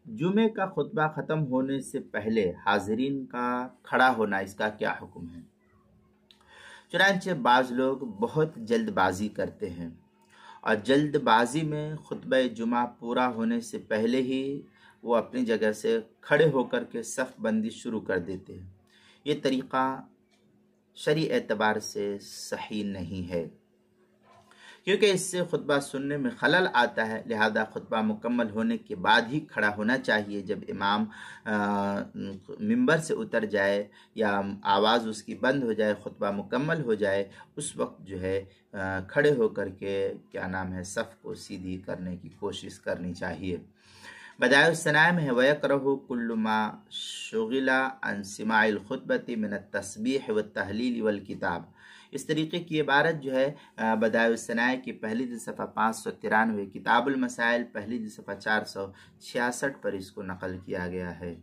جمعے کا خطبہ ختم ہونے سے پہلے حاضرین کا کھڑا ہونا، اس کا کیا حکم ہے؟ چنانچہ بعض لوگ بہت جلد بازی کرتے ہیں اور جلد بازی میں خطبہ جمعہ پورا ہونے سے پہلے ہی وہ اپنی جگہ سے کھڑے ہو کر کے صف بندی شروع کر دیتے ہیں۔ یہ طریقہ شرعی اعتبار سے صحیح نہیں ہے، کیونکہ اس سے خطبہ سننے میں خلل آتا ہے، لہذا خطبہ مکمل ہونے کے بعد ہی کھڑا ہونا چاہیے۔ جب امام ممبر سے اتر جائے یا آواز اس کی بند ہو جائے، خطبہ مکمل ہو جائے، اس وقت جو ہے کھڑے ہو کر کے صف کو سیدھی کرنے کی کوشش کرنی چاہیے۔ بدائع الثناء میں ہے وَيَكْرَهُ كُلُّ مَا شُغِلَ عَنْ سِمَاعِ الْخُطْبَةِ مِنَ التَّسْبِيحِ وَالتَّهْلِيلِ وَالْكِتَابِ۔ اس طریقے کی عبارت جو ہے بدائع الثناء کی پہلی صفحہ 593، کتاب المسائل پہلی صفحہ 466 پر اس کو نقل کیا گیا ہے۔